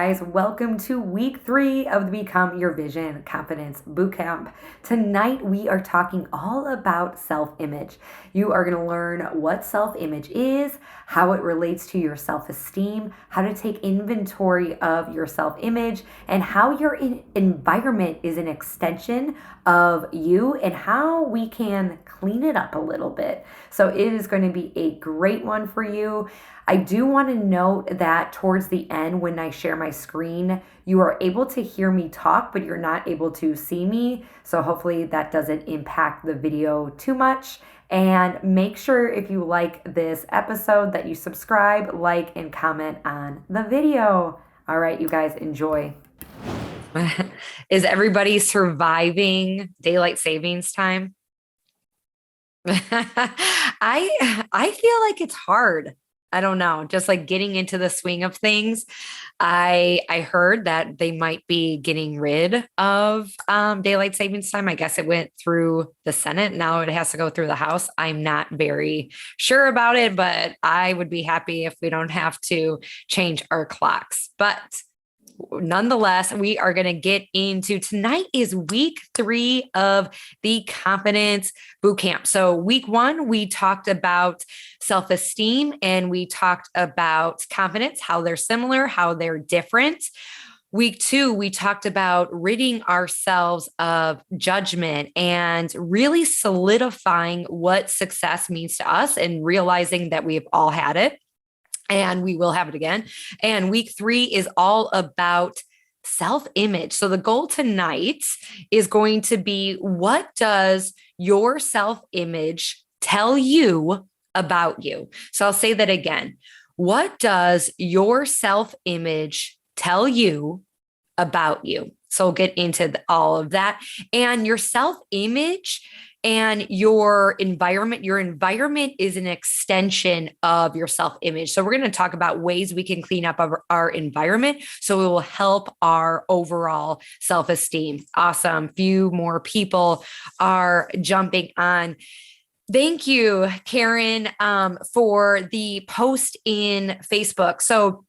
guys. Welcome to week 3 of the Become Your Vision Confidence Bootcamp. Tonight, we are talking all about self-image. You are going to learn what self-image is, how it relates to your self-esteem, how to take inventory of your self-image, and how your environment is an extension of you and how we can clean it up a little bit. So it is going to be a great one for you. I do want to note that towards the end, when I share my screen, you are able to hear me talk, but you're not able to see me. So hopefully that doesn't impact the video too much. And make sure if you like this episode that you subscribe, like, and comment on the video. All right, you guys, enjoy. Is everybody surviving daylight savings time? I feel like it's hard. I don't know, just like getting into the swing of things. I heard that they might be getting rid of daylight savings time. I guess it went through the Senate. Now it has to go through the House. I'm not very sure about it, but I would be happy if we don't have to change our clocks. But nonetheless, we are going to get into tonight is week 3 of the confidence bootcamp. So week 1, we talked about self-esteem and we talked about confidence, how they're similar, how they're different. Week 2, we talked about ridding ourselves of judgment and really solidifying what success means to us and realizing that we've all had it. And we will have it again. And week 3 is all about self-image. So the goal tonight is going to be, what does your self-image tell you about you? So I'll say that again. What does your self-image tell you about you? So we'll get into all of that. And your self-image and your environment is an extension of your self-image. So we're going to talk about ways we can clean up our environment so it will help our overall self-esteem. Awesome. Few more people are jumping on. Thank you, Karen, for the post in Facebook. So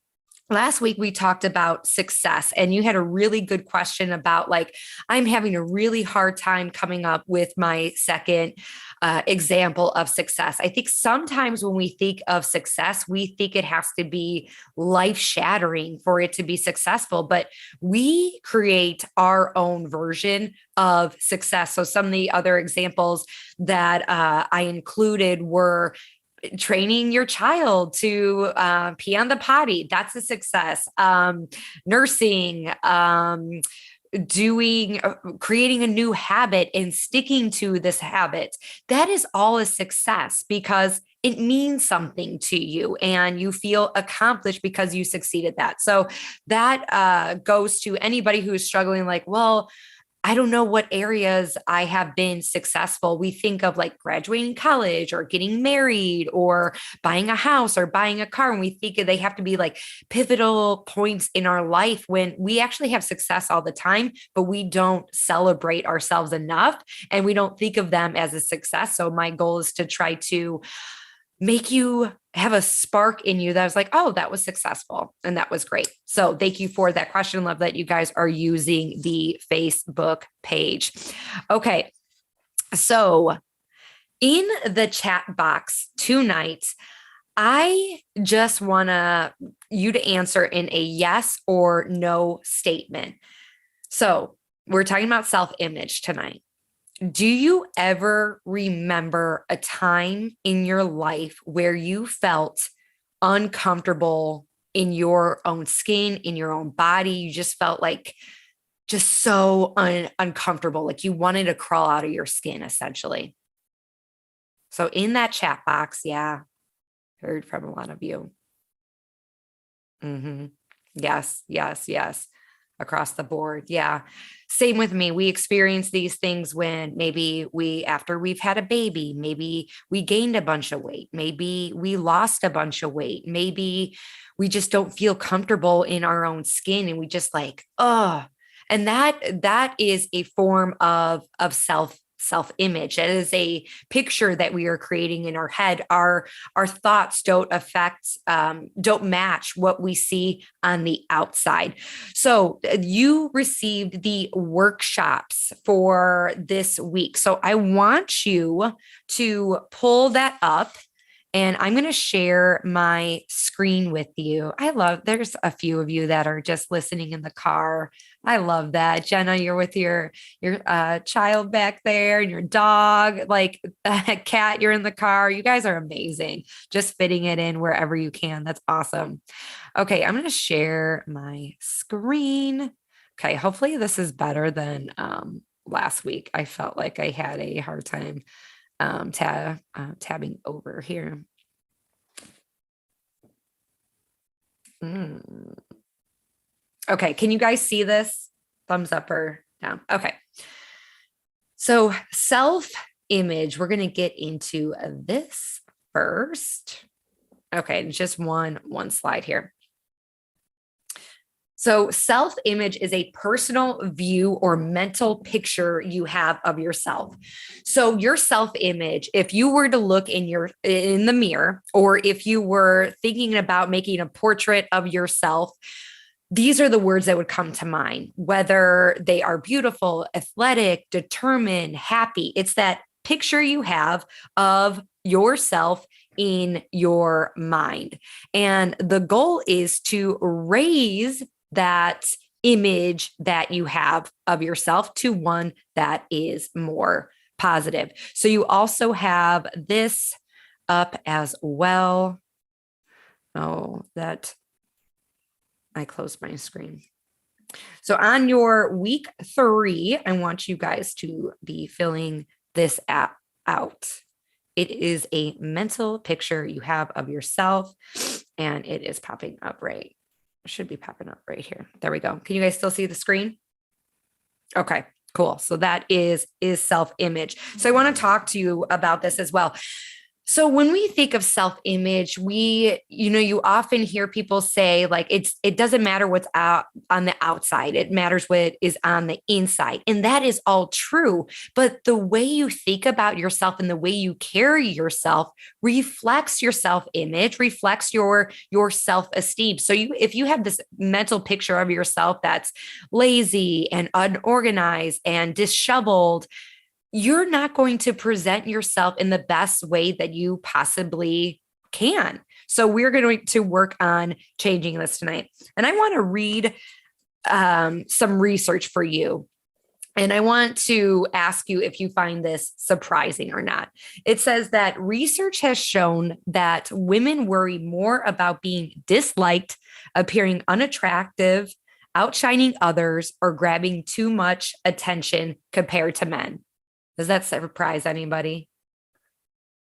last week, we talked about success, and you had a really good question about, like, I'm having a really hard time coming up with my second example of success. I think sometimes when we think of success, we think it has to be life shattering for it to be successful, but we create our own version of success. So some of the other examples that I included were training your child to pee on the potty. That's a success. Nursing, creating a new habit and sticking to this habit. That is all a success because it means something to you and you feel accomplished because you succeeded that. So that goes to anybody who is struggling, like, well, I don't know what areas I have been successful. We think of like graduating college or getting married or buying a house or buying a car. And we think they have to be like pivotal points in our life when we actually have success all the time, but we don't celebrate ourselves enough and we don't think of them as a success. So my goal is to try to make you have a spark in you that was like, oh, that was successful. And that was great. So thank you for that question. Love that you guys are using the Facebook page. Okay. So in the chat box tonight, I just want you to answer in a yes or no statement. So we're talking about self-image tonight. Do you ever remember a time in your life where you felt uncomfortable in your own skin, in your own body? You just felt like just so uncomfortable, like you wanted to crawl out of your skin, essentially. So in that chat box, yeah, heard from a lot of you. Yes, yes, yes. Across the board. Yeah. Same with me. We experience these things when maybe after we've had a baby, maybe we gained a bunch of weight. Maybe we lost a bunch of weight. Maybe we just don't feel comfortable in our own skin and we just like, oh, and that is a form of self self-image. That is a picture that we are creating in our head. Our thoughts don't match what we see on the outside. So you received the workshops for this week. So I want you to pull that up, and I'm going to share my screen with you. There's a few of you that are just listening in the car. I love that. Jenna, you're with your child back there and your dog, like cat, you're in the car. You guys are amazing. Just fitting it in wherever you can. That's awesome. Okay, I'm going to share my screen. Okay, hopefully this is better than last week. I felt like I had a hard time tabbing over here. Okay, can you guys see this? Thumbs up or down? Okay. So self-image, we're going to get into this first. Okay, just one slide here. So self-image is a personal view or mental picture you have of yourself. So your self-image, if you were to look in the mirror, or if you were thinking about making a portrait of yourself, these are the words that would come to mind, whether they are beautiful, athletic, determined, happy. It's that picture you have of yourself in your mind. And the goal is to raise that image that you have of yourself to one that is more positive. So you also have this up as well. Oh, that I closed my screen. So on your week 3, I want you guys to be filling this app out. It is a mental picture you have of yourself, and it is popping up right. It should be popping up right here. There we go. Can you guys still see the screen? Okay, cool. So that is self-image. So I want to talk to you about this as well. So when we think of self-image, you often hear people say like, it doesn't matter what's out on the outside. It matters what is on the inside. And that is all true. But the way you think about yourself and the way you carry yourself reflects your self-image, reflects your self-esteem. So if you have this mental picture of yourself that's lazy and unorganized and disheveled, you're not going to present yourself in the best way that you possibly can. So we're going to work on changing this tonight. And I want to read some research for you. And I want to ask you if you find this surprising or not. It says that research has shown that women worry more about being disliked, appearing unattractive, outshining others, or grabbing too much attention compared to men. Does that surprise anybody?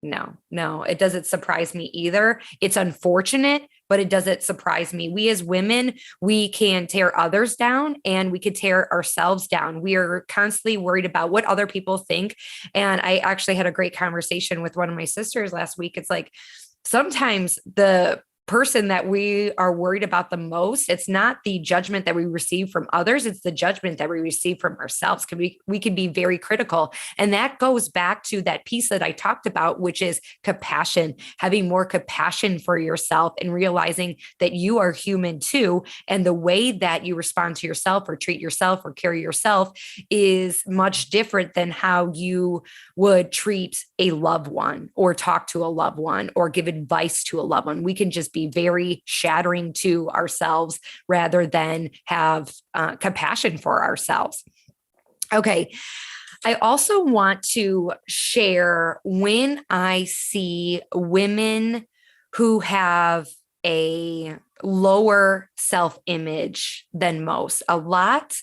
No, it doesn't surprise me either. It's unfortunate, but it doesn't surprise me. We as women, we can tear others down and we could tear ourselves down. We are constantly worried about what other people think. And I actually had a great conversation with one of my sisters last week. It's like, sometimes the person that we are worried about the most, it's not the judgment that we receive from others, it's the judgment that we receive from ourselves. We can be very critical. And that goes back to that piece that I talked about, which is compassion, having more compassion for yourself and realizing that you are human too. And the way that you respond to yourself or treat yourself or carry yourself is much different than how you would treat a loved one or talk to a loved one or give advice to a loved one. We can just be very shattering to ourselves rather than have compassion for ourselves. Okay. I also want to share when I see women who have a lower self-image than most. A lot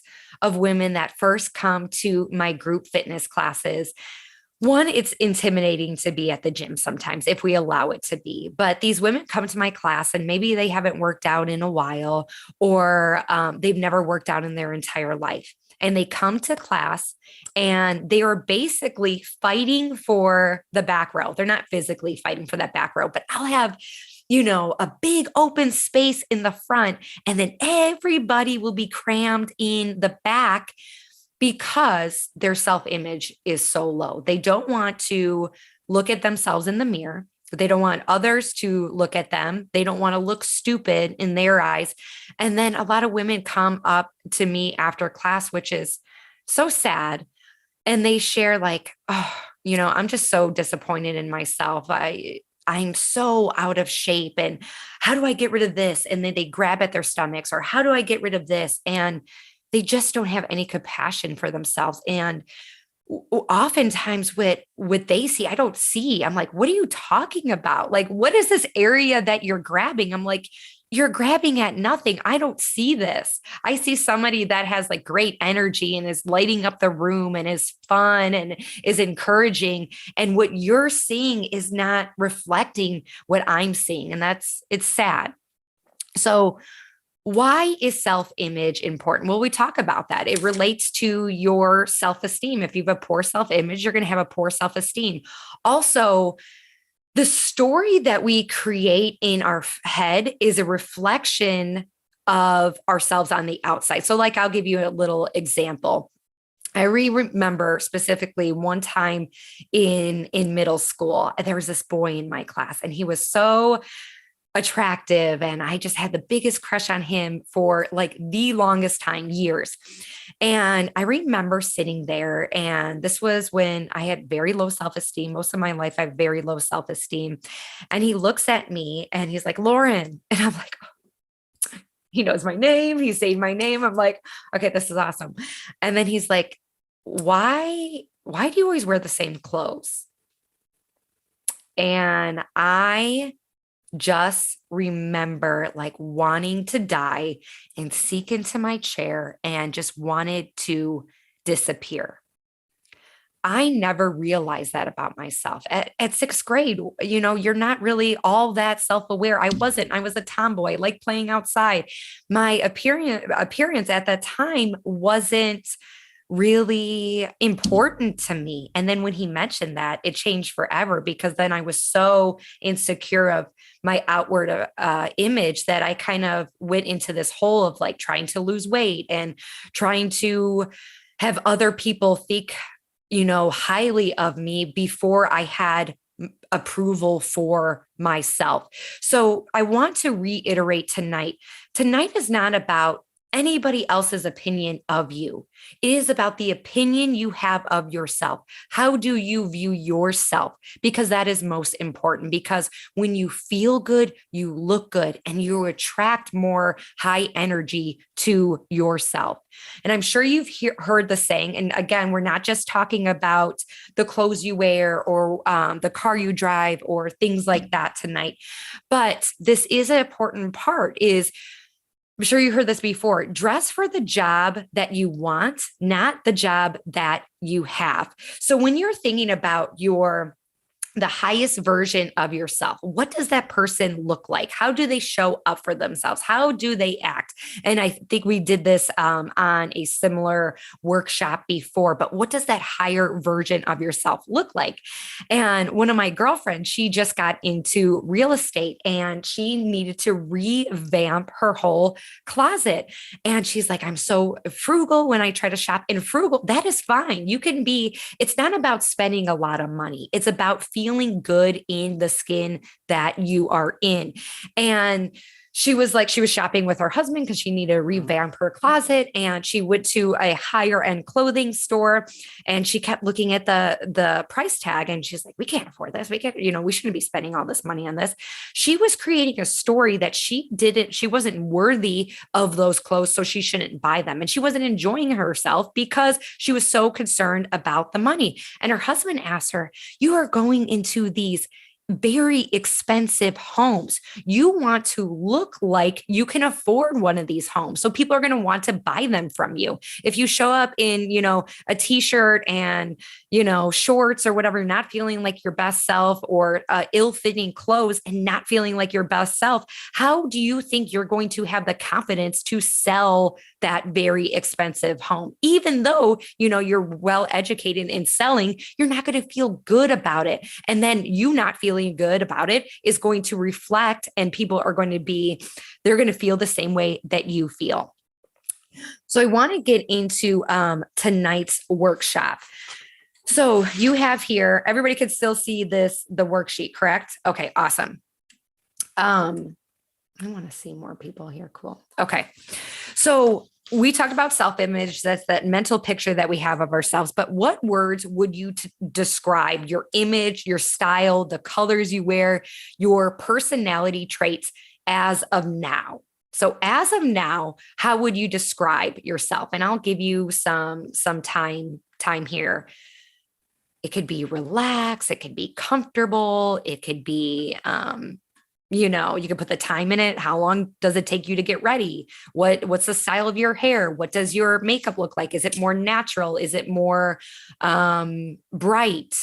of women that first come to my group fitness classes, one, it's intimidating to be at the gym sometimes if we allow it to be. But these women come to my class and maybe they haven't worked out in a while or they've never worked out in their entire life. And they come to class and they are basically fighting for the back row. They're not physically fighting for that back row, but I'll have a big open space in the front and then everybody will be crammed in the back. because their self image is so low. They don't want to look at themselves in the mirror. They don't want others to look at them. They don't want to look stupid in their eyes. And then a lot of women come up to me after class, which is so sad. And they share like, oh, I'm just so disappointed in myself. I'm so out of shape. And how do I get rid of this? And then they grab at their stomachs, or how do I get rid of this? And they just don't have any compassion for themselves. And oftentimes what they see, I don't see. I'm like, what are you talking about? Like, what is this area that you're grabbing? I'm like, you're grabbing at nothing. I don't see this. I see somebody that has like great energy and is lighting up the room and is fun and is encouraging. And what you're seeing is not reflecting what I'm seeing. And it's sad. So why is self-image important? Well, we talk about that. It relates to your self-esteem. If you have a poor self-image, you're going to have a poor self-esteem. Also, the story that we create in our head is a reflection of ourselves on the outside. So, like, I'll give you a little example. I remember specifically one time in middle school, there was this boy in my class, and he was so attractive, and I just had the biggest crush on him for like the longest time, years. And I remember sitting there, and this was when I had very low self-esteem. Most of my life I have very low self-esteem. And he looks at me and he's like, Lauren. And I'm like, oh, he knows my name, he's saying my name. I'm like, okay, this is awesome. And then he's like, why do you always wear the same clothes? And I just remember like wanting to die and seek into my chair and just wanted to disappear. I never realized that about myself. At sixth grade, you're not really all that self-aware. I wasn't. I was a tomboy, like playing outside. My appearance at that time wasn't really important to me. And then when he mentioned that, it changed forever, because then I was so insecure of my outward image that I kind of went into this hole of like trying to lose weight and trying to have other people think, highly of me before I had approval for myself. So I want to reiterate tonight. Tonight is not about anybody else's opinion of you. It is about the opinion you have of yourself. How do you view yourself? Because that is most important. Because when you feel good, you look good, and you attract more high energy to yourself. And I'm sure you've heard the saying, and again, we're not just talking about the clothes you wear or the car you drive or things like that tonight, but this is an important part is, I'm sure you heard this before. Dress for the job that you want, not the job that you have. So when you're thinking about the highest version of yourself, what does that person look like? How do they show up for themselves? How do they act? And I think we did this on a similar workshop before, but what does that higher version of yourself look like? And one of my girlfriends, she just got into real estate and she needed to revamp her whole closet. And she's like, I'm so frugal when I try to shop. And frugal, that is fine. It's not about spending a lot of money. It's about feeling good in the skin that you are in. And she was shopping with her husband because she needed to revamp her closet. And she went to a higher end clothing store and she kept looking at the price tag. And she's like, we can't afford this. We shouldn't be spending all this money on this. She was creating a story that she wasn't worthy of those clothes, so she shouldn't buy them. And she wasn't enjoying herself because she was so concerned about the money. And her husband asked her, you are going into these very expensive homes. You want to look like you can afford one of these homes. So people are going to want to buy them from you. If you show up in, a t-shirt and, shorts or whatever, not feeling like your best self, or ill-fitting clothes and not feeling like your best self, how do you think you're going to have the confidence to sell that very expensive home? Even though, you're well educated in selling, you're not going to feel good about it. And then you not feeling good about it is going to reflect, and people are going to they're going to feel the same way that you feel. So I want to get into tonight's workshop. So you have here, everybody can still see the worksheet, correct? Okay, awesome. I want to see more people here. Cool. Okay. So we talked about self-image. That's that mental picture that we have of ourselves. But what words would you describe your image, your style, the colors you wear, your personality traits as of now? So as of now, how would you describe yourself? And I'll give you some time here. It could be relaxed, it could be comfortable, it could be you can put the time in it. How long does it take you to get ready? What's the style of your hair? What does your makeup look like? Is it more natural? Is it more bright?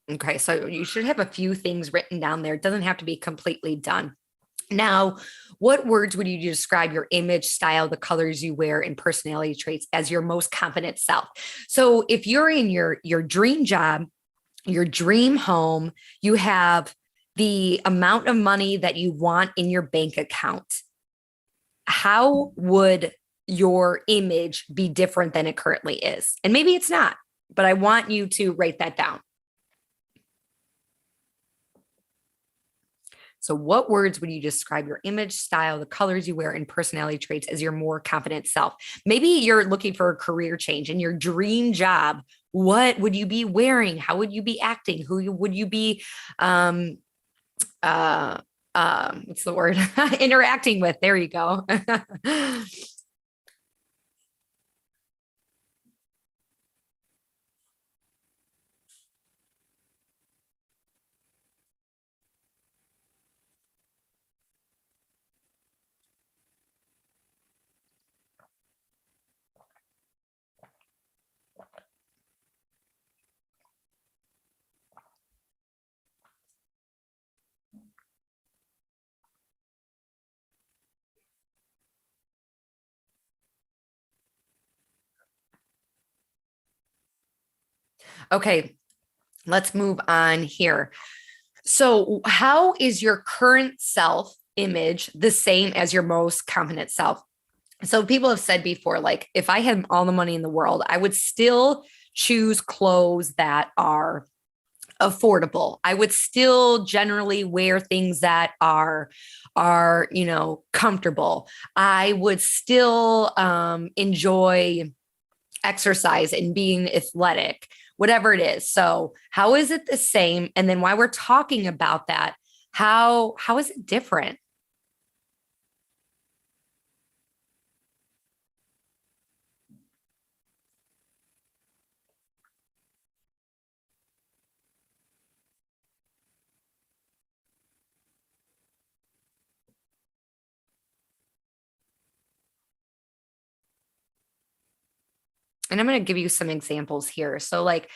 Okay, so you should have a few things written down there. It doesn't have to be completely done. Now, what words would you describe your image, style, the colors you wear, and personality traits as your most confident self? So, if you're in your dream job, your dream home, you have the amount of money that you want in your bank account, how would your image be different than it currently is? And maybe it's not, but I want you to write that down. So, what words would you describe your image, style, the colors you wear, and personality traits as your more confident self? Maybe you're looking for a career change in your dream job. What would you be wearing? How would you be acting? Who would you be, what's the word? Interacting with? There you go. Okay, let's move on here. So, how is your current self image the same as your most confident self? So, people have said before, like, if I had all the money in the world, I would still choose clothes that are affordable. I would still generally wear things that are comfortable. I would still enjoy exercise and being athletic, whatever it is. So, how is it the same? And then while we're talking about that, how is it different? And I'm going to give you some examples here. So, like,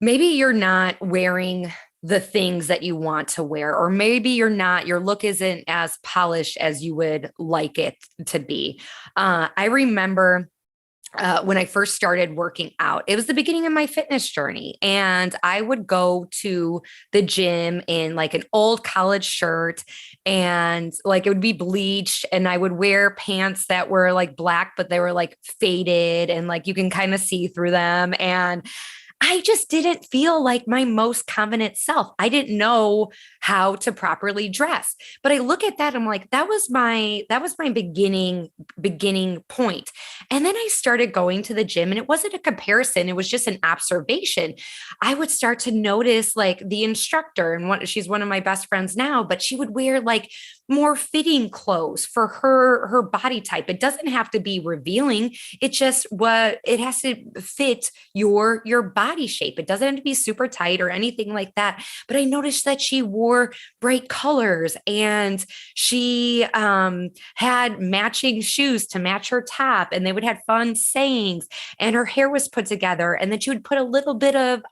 maybe you're not wearing the things that you want to wear, or maybe your look isn't as polished as you would like it to be. I remember when I first started working out. It was the beginning of my fitness journey. And I would go to the gym in like an old college shirt and like it would be bleached. And I would wear pants that were like black, but they were like faded and like you can kind of see through them. And I just didn't feel like my most confident self. I didn't know how to properly dress. But I look at that, I'm like, that was my beginning point. And then I started going to the gym and it wasn't a comparison, it was just an observation. I would start to notice like the instructor, and she's one of my best friends now, but she would wear like more fitting clothes for her body type. It doesn't have to be revealing. It has to fit your body shape. It doesn't have to be super tight or anything like that. But I noticed that she wore bright colors, and she had matching shoes to match her top, and they would have fun sayings, and her hair was put together, and then she would put a little bit of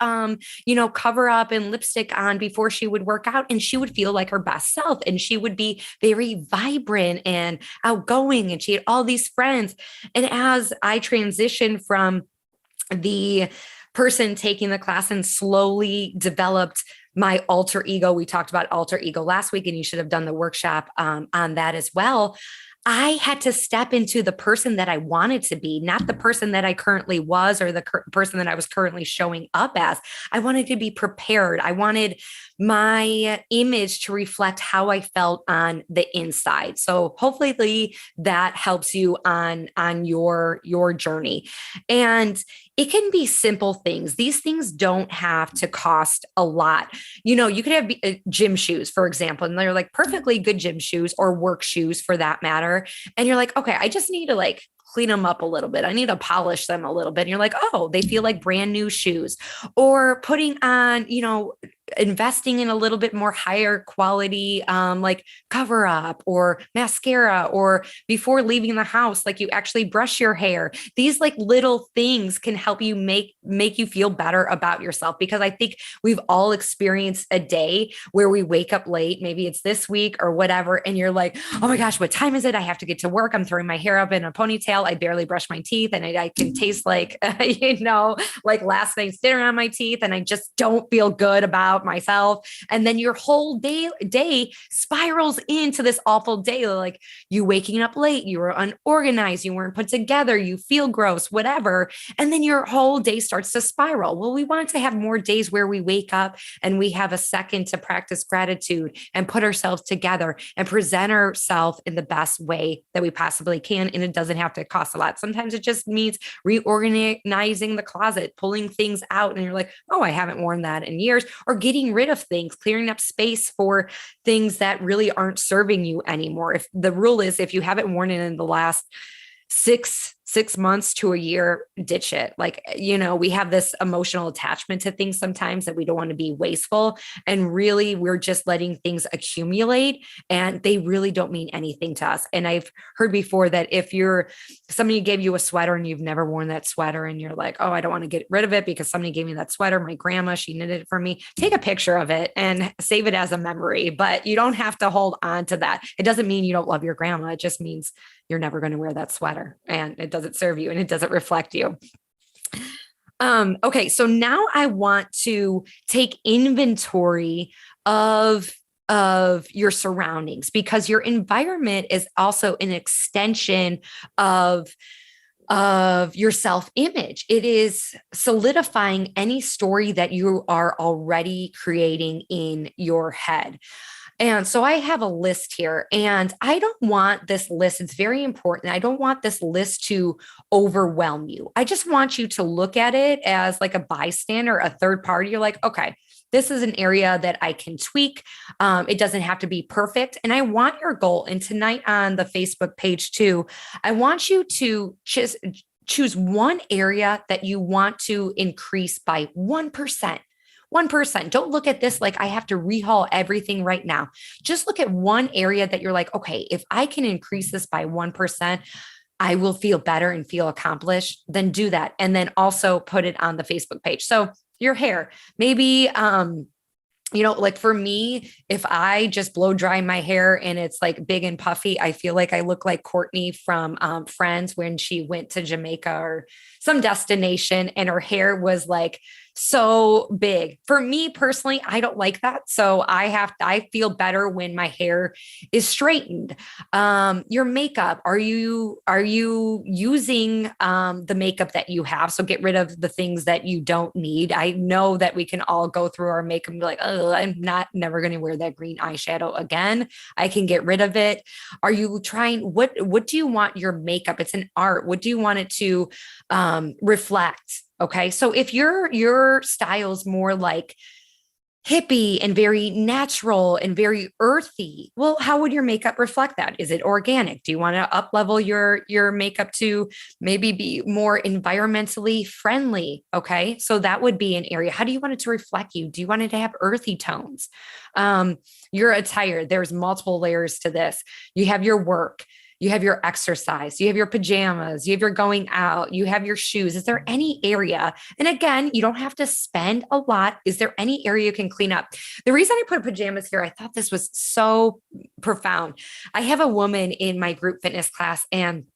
cover up and lipstick on before she would work out, and she would feel like her best self, and she would be very vibrant and outgoing, and she had all these friends. And as I transitioned from the person taking the class and slowly developed my alter ego. We talked about alter ego last week, and you should have done the workshop on that as well. I had to step into the person that I wanted to be, not the person that I currently was or the person that I was currently showing up as. I wanted to be prepared. I wanted my image to reflect how I felt on the inside. So hopefully that helps you on your journey. And it can be simple things. These things don't have to cost a lot. You could have gym shoes, for example, and they're like perfectly good gym shoes or work shoes for that matter. And you're like, okay, I just need to like clean them up a little bit. I need to polish them a little bit. And you're like, oh, they feel like brand new shoes. Or putting on, investing in a little bit more higher quality like cover up or mascara, or before leaving the house, like you actually brush your hair. These like little things can help you make you feel better about yourself, because I think we've all experienced a day where we wake up late, maybe it's this week or whatever, and you're like, oh my gosh, what time is it? I have to get to work. I'm throwing my hair up in a ponytail. I barely brush my teeth, and I can taste like like last night's dinner on my teeth, and I just don't feel good about myself. And then your whole day spirals into this awful day, like you waking up late, you were unorganized, you weren't put together, you feel gross, whatever. And then your whole day starts to spiral. Well, we want to have more days where we wake up and we have a second to practice gratitude and put ourselves together and present ourselves in the best way that we possibly can. And it doesn't have to cost a lot. Sometimes it just means reorganizing the closet, pulling things out, and you're like, oh, I haven't worn that in years, or getting rid of things, clearing up space for things that really aren't serving you anymore. If the rule is, if you haven't worn it in the last six months to a year, ditch it. Like, we have this emotional attachment to things sometimes that we don't want to be wasteful. And really, we're just letting things accumulate, and they really don't mean anything to us. And I've heard before that if somebody gave you a sweater and you've never worn that sweater, and you're like, oh, I don't want to get rid of it because somebody gave me that sweater. My grandma, she knitted it for me. Take a picture of it and save it as a memory, but you don't have to hold on to that. It doesn't mean you don't love your grandma. It just means you're never going to wear that sweater, and it doesn't serve you and it doesn't reflect you. Okay. So now I want to take inventory of your surroundings, because your environment is also an extension of your self-image. It is solidifying any story that you are already creating in your head. And so I have a list here, and I don't want this list. It's very important. I don't want this list to overwhelm you. I just want you to look at it as like a bystander, a third party. You're like, okay, this is an area that I can tweak. It doesn't have to be perfect. And I want your goal. And tonight on the Facebook page too, I want you to just choose one area that you want to increase by 1%. 1%. Don't look at this like I have to rehaul everything right now. Just look at one area that you're like, okay, if I can increase this by 1%, I will feel better and feel accomplished. Then do that. And then also put it on the Facebook page. So your hair, maybe, like for me, if I just blow dry my hair and it's like big and puffy, I feel like I look like Courtney from Friends when she went to Jamaica or some destination and her hair was like so big. For me personally, I don't like that. So I feel better when my hair is straightened. Your makeup, are you using the makeup that you have? So get rid of the things that you don't need. I know that we can all go through our makeup and be like, oh, I'm never going to wear that green eyeshadow again. I can get rid of it. Are you trying, what do you want your makeup? It's an art. What do you want it to reflect? Okay. So if your style's more like hippie and very natural and very earthy. Well, how would your makeup reflect that? Is it organic? Do you want to up level your makeup to maybe be more environmentally friendly? Okay. So that would be an area. How do you want it to reflect you? Do you want it to have earthy tones? Um, your attire, there's multiple layers to this. You have your work, you have your exercise, you have your pajamas, you have your going out, you have your shoes. Is there any area? And again, you don't have to spend a lot. Is there any area you can clean up? The reason I put pajamas here, I thought this was so profound. I have a woman in my group fitness class, and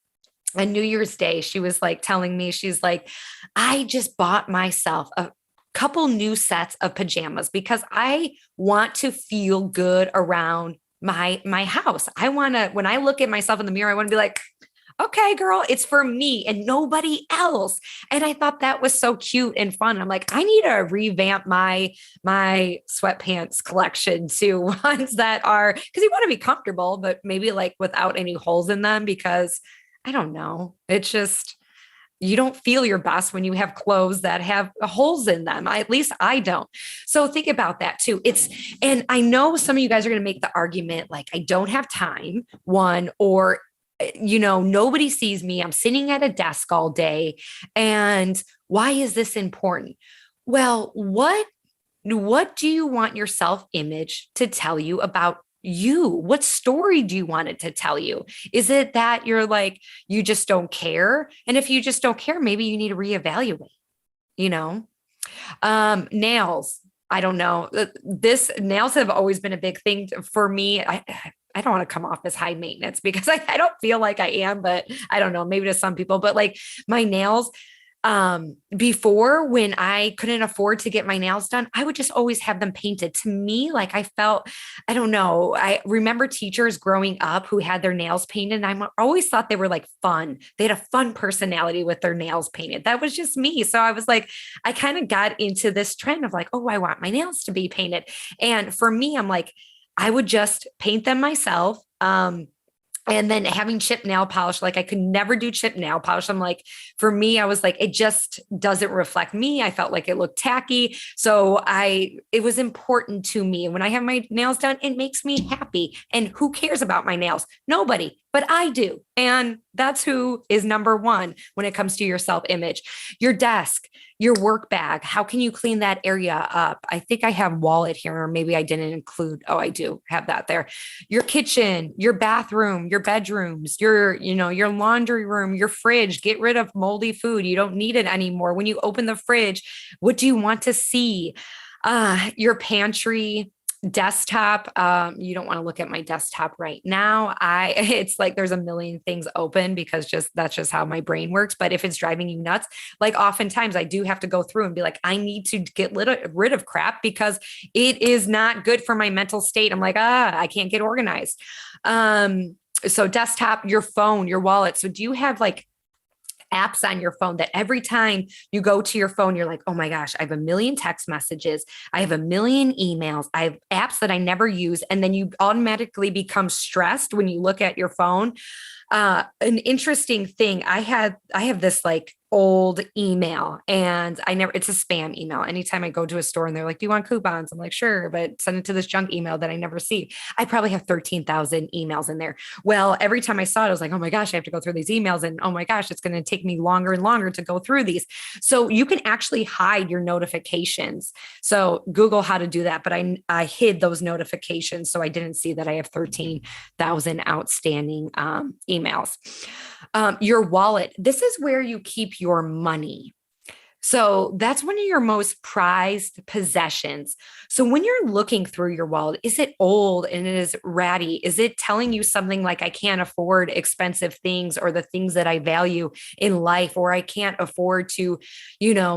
on New Year's Day, she was like telling me, she's like, I just bought myself a couple new sets of pajamas because I want to feel good around my house. I want to, when I look at myself in the mirror, I want to be like, okay, girl, it's for me and nobody else. And I thought that was so cute and fun. I'm like, I need to revamp my sweatpants collection to ones that are, because you want to be comfortable, but maybe like without any holes in them, because I don't know. It's just, you don't feel your best when you have clothes that have holes in them. At least I don't. So think about that too. And I know some of you guys are going to make the argument like, I don't have time, one, or, nobody sees me. I'm sitting at a desk all day. And why is this important? Well, what do you want your self image to tell you about you? What story do you want it to tell you? Is it that you're like, you just don't care? And if you just don't care, maybe you need to reevaluate, you know? Nails. I don't know. This nails have always been a big thing for me. I don't want to come off as high maintenance because I don't feel like I am, but I don't know, maybe to some people, but like my nails, before, when I couldn't afford to get my nails done, I would just always have them painted. To me, like I felt, I don't know. I remember teachers growing up who had their nails painted, and I always thought they were like fun. They had a fun personality with their nails painted. That was just me. So I was like, I kind of got into this trend of like, oh, I want my nails to be painted. And for me, I'm like, I would just paint them myself. And then having chip nail polish, like I could never do chip nail polish. I'm like, for me, I was like, it just doesn't reflect me. I felt like it looked tacky. So it was important to me. And when I have my nails done, it makes me happy. And who cares about my nails? Nobody, but I do. And that's who is number one when it comes to your self image. Your desk, your work bag. How can you clean that area up? I think I have wallet here, or maybe I didn't include. Oh, I do have that there. Your kitchen, your bathroom, your bedrooms, your laundry room, your fridge. Get rid of moldy food. You don't need it anymore. When you open the fridge, what do you want to see? Your pantry, desktop. You don't want to look at my desktop right now. It's like there's a million things open because that's just how my brain works. But if it's driving you nuts, like oftentimes I do have to go through and be like, I need to get rid of crap because it is not good for my mental state. I'm like, I can't get organized. So desktop, your phone, your wallet. So do you have like apps on your phone that every time you go to your phone, you're like, oh my gosh, I have a million text messages. I have a million emails. I have apps that I never use. And then you automatically become stressed when you look at your phone. An interesting thing, I have this like old email, and it's a spam email. Anytime I go to a store and they're like, do you want coupons? I'm like, sure, but send it to this junk email that I never see. I probably have 13,000 emails in there. Well, every time I saw it, I was like, oh my gosh, I have to go through these emails, and oh my gosh, it's going to take me longer and longer to go through these. So you can actually hide your notifications. So Google how to do that, but I hid those notifications. So I didn't see that I have 13,000 outstanding emails. Your wallet. This is where you keep your money. So that's one of your most prized possessions. So when you're looking through your wallet, is it old and it is ratty? Is it telling you something like I can't afford expensive things or the things that I value in life, or I can't afford to,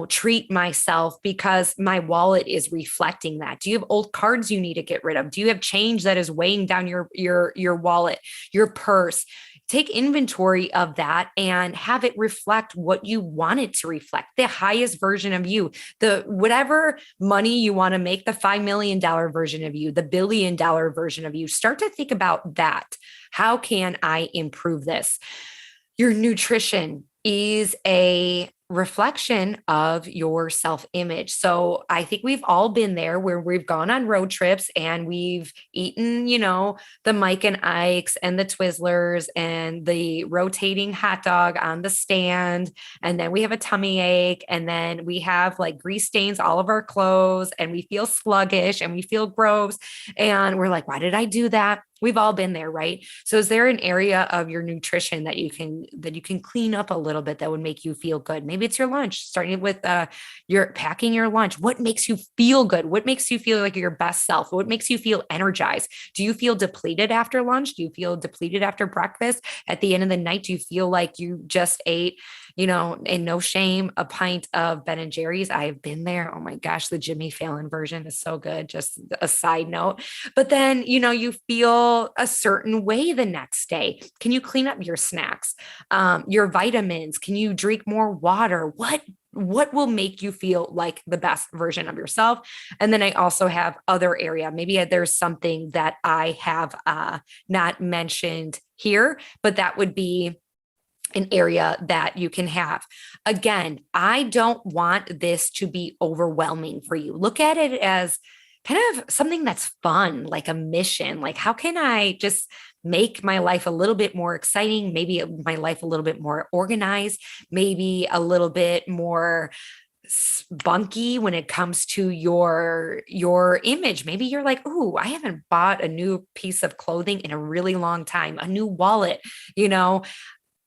treat myself because my wallet is reflecting that? Do you have old cards you need to get rid of? Do you have change that is weighing down your wallet, your purse? Take inventory of that and have it reflect what you want it to reflect, the highest version of you, the whatever money you want to make, the $5 million version of you, the $1 billion version of you. Start to think about that. How can I improve this? Your nutrition is a reflection of your self-image. So I think we've all been there where we've gone on road trips and we've eaten, the Mike and Ike's and the Twizzlers and the rotating hot dog on the stand. And then we have a tummy ache, and then we have like grease stains all of our clothes, and we feel sluggish and we feel gross. And we're like, why did I do that? We've all been there, right? So is there an area of your nutrition that you can clean up a little bit that would make you feel good? Maybe it's your lunch, starting with your packing your lunch. What makes you feel good? What makes you feel like your best self? What makes you feel energized? Do you feel depleted after lunch? Do you feel depleted after breakfast? At the end of the night, do you feel like you just ate, and no shame, a pint of Ben and Jerry's? I've been there. Oh my gosh, the Jimmy Fallon version is so good. Just a side note. But then, you feel a certain way the next day. Can you clean up your snacks, your vitamins? Can you drink more water? What will make you feel like the best version of yourself? And then I also have other area. Maybe there's something that I have not mentioned here, but that would be an area that you can have. Again, I don't want this to be overwhelming for you. Look at it as kind of something that's fun, like a mission. Like, how can I just make my life a little bit more exciting? Maybe my life a little bit more organized, maybe a little bit more spunky when it comes to your image. Maybe you're like, oh, I haven't bought a new piece of clothing in a really long time, a new wallet,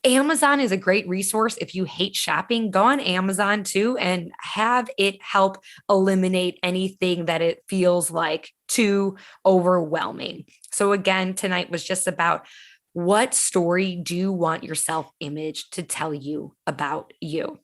Amazon is a great resource. If you hate shopping, go on Amazon too and have it help eliminate anything that it feels like too overwhelming. So again, tonight was just about, what story do you want your self-image to tell you about you?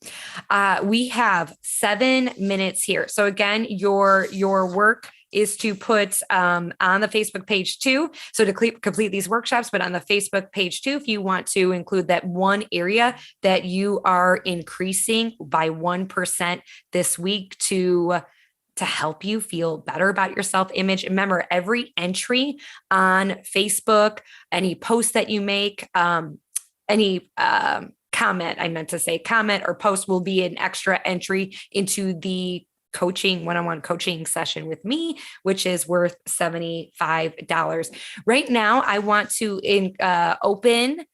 We have 7 minutes here. So again, your work is to put on the Facebook page too. So to complete these workshops, but on the Facebook page too, if you want to include that one area that you are increasing by 1% this week to help you feel better about your self-image. Remember, every entry on Facebook, any post that you make, any comment or post will be an extra entry into the one-on-one coaching session with me, which is worth $75. Right now, I want to open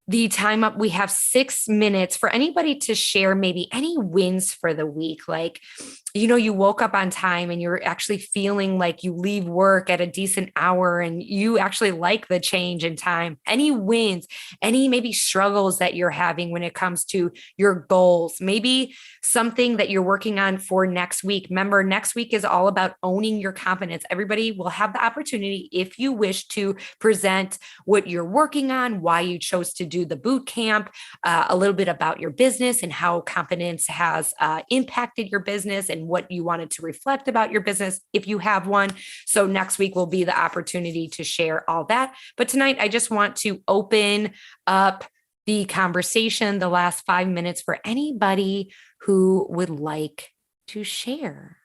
the time up. We have 6 minutes for anybody to share maybe any wins for the week. Like, you woke up on time and you're actually feeling like you leave work at a decent hour and you actually like the change in time. Any wins, any maybe struggles that you're having when it comes to your goals, maybe something that you're working on for next week. Remember, next week is all about owning your confidence. Everybody will have the opportunity, if you wish, to present what you're working on, why you chose to do the boot camp, a little bit about your business and how confidence has impacted your business and what you wanted to reflect about your business if you have one. So next week will be the opportunity to share all that. But tonight, I just want to open up the conversation, the last 5 minutes, for anybody who would like to share.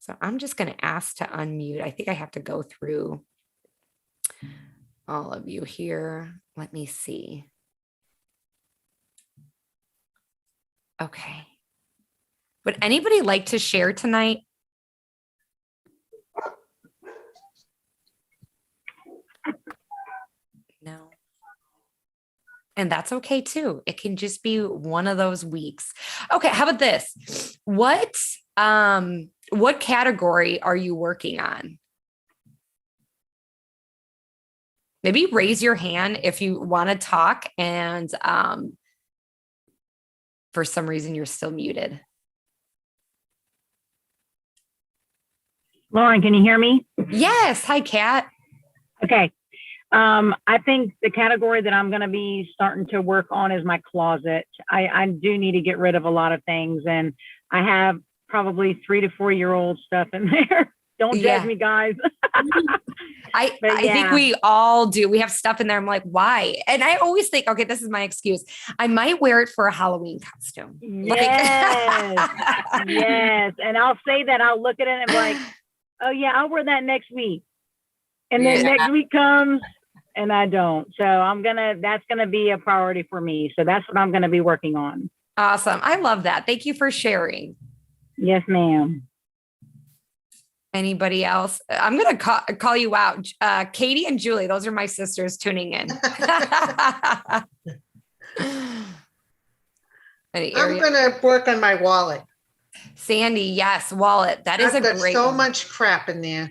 So I'm just going to ask to unmute. I think I have to go through all of you here. Let me see. Okay. Would anybody like to share tonight? No. And that's okay too. It can just be one of those weeks. Okay, how about this? What category are you working on? Maybe raise your hand if you want to talk, and for some reason you're still muted. Lauren, can you hear me? Yes. Hi, Kat. Okay. I think the category that I'm going to be starting to work on is my closet. I do need to get rid of a lot of things, and I have probably 3 to 4 year old stuff in there. Don't judge me, guys. I think we all do. We have stuff in there. I'm like, why? And I always think, okay, this is my excuse. I might wear it for a Halloween costume. Yes. Yes. And I'll say that. I'll look at it and be like, oh yeah, I'll wear that next week. And then next week comes and I don't. So that's gonna be a priority for me. So that's what I'm gonna be working on. Awesome. I love that. Thank you for sharing. Yes, ma'am. Anybody else? I'm going to call you out. Katie and Julie, those are my sisters tuning in. I'm going to work on my wallet. Sandy, yes, wallet. That is I've a got great so one. much crap in there.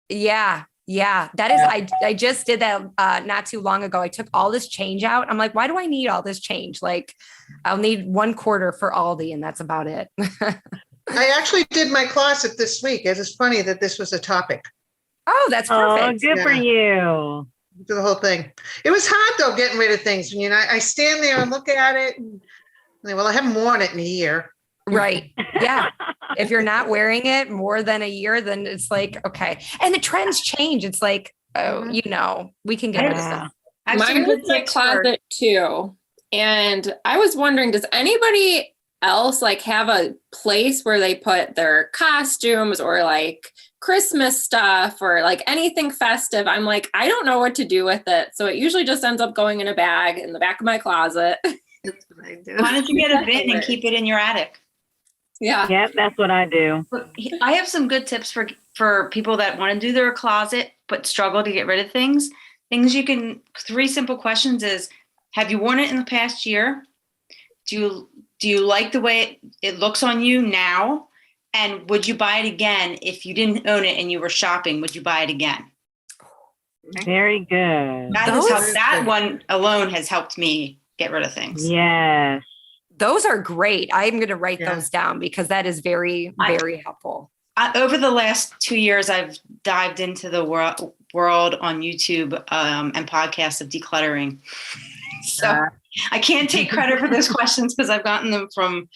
Yeah. That is, I just did that not too long ago. I took all this change out. I'm like, why do I need all this change? Like, I'll need 1/4 for Aldi, and that's about it. I actually did my closet this week. It is funny that this was a topic. Oh, that's perfect. Oh, good for you. Do the whole thing. It was hard though, getting rid of things. You know, I stand there and look at it and well, I haven't worn it in a year. Right. Yeah. If you're not wearing it more than a year, then it's like, okay. And the trends change. It's like, oh, we can get rid of stuff. Mine was my closet too. And I was wondering, does anybody else like have a place where they put their costumes or like Christmas stuff or like anything festive? I'm like, I don't know what to do with it. So it usually just ends up going in a bag in the back of my closet. That's what I do. Why don't you get a bin and keep it in your attic? Yeah. Yep, that's what I do. I have some good tips for people that want to do their closet but struggle to get rid of things. 3 simple questions is, have you worn it in the past year? Do you like the way it looks on you now? And would you buy it again if you didn't own it and you were shopping? Would you buy it again? Very good. That one alone has helped me get rid of things. Yes. Those are great. I'm going to write those down because that is very, very helpful. Over the last 2 years, I've dived into the world on YouTube and podcasts of decluttering. So I can't take credit for those questions because I've gotten them from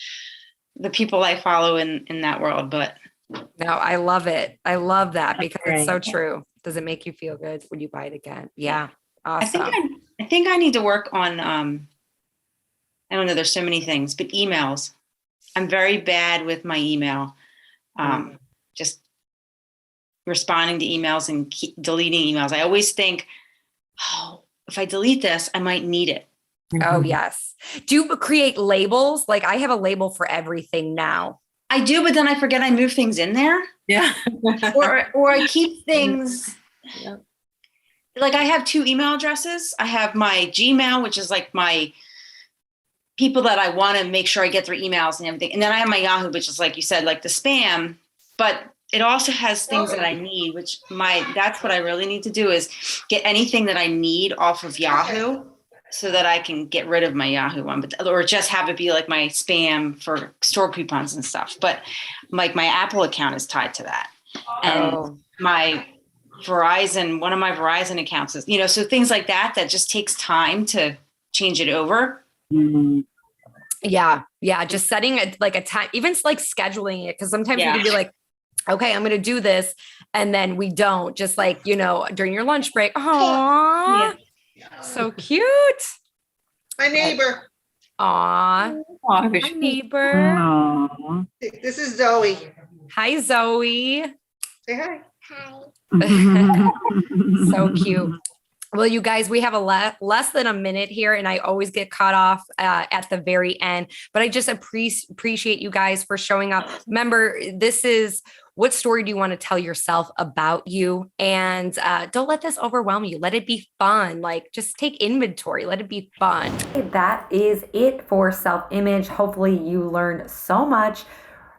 the people I follow in that world. But no, I love it. I love that because it's so true. Does it make you feel good? Would you buy it again? Yeah. Awesome. I think I need to work on, I don't know, there's so many things, but emails. I'm very bad with my email. Just responding to emails and deleting emails. I always think, if I delete this, I might need it. Oh, yes. Do you create labels? Like I have a label for everything now. I do, but then I forget I move things in there. Yeah. or I keep things. Yeah. Like I have 2 email addresses. I have my Gmail, which is like my people that I want to make sure I get their emails and everything. And then I have my Yahoo, which is like you said, like the spam, but it also has things that I need, that's what I really need to do is get anything that I need off of Yahoo so that I can get rid of my Yahoo one, or just have it be like my spam for store coupons and stuff. But like my Apple account is tied to that. And my Verizon, one of my Verizon accounts is, so things like that just takes time to change it over. Mm-hmm. Yeah. Just setting it like a time, even like scheduling it. Cause sometimes you can be like, okay, I'm going to do this. And then we don't, just like, during your lunch break. Oh, so cute. My neighbor. Aw, my neighbor. Aww. This is Zoe. Hi, Zoe. Say hi. So cute. Well, you guys, we have less than a minute here, and I always get caught off at the very end. But I just appreciate you guys for showing up. Remember, this is what story do you want to tell yourself about you? And don't let this overwhelm you. Let it be fun. Like, just take inventory. Let it be fun. That is it for self-image. Hopefully you learned so much.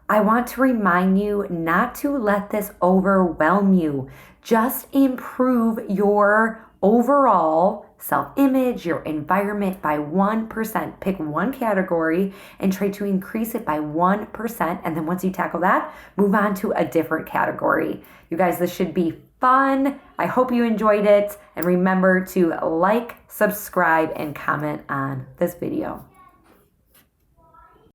I want to remind you not to let this overwhelm you. Just improve your overall self-image, your environment by 1%. Pick one category and try to increase it by 1%. And then once you tackle that, move on to a different category. You guys, this should be fun. I hope you enjoyed it. And remember to like, subscribe, and comment on this video.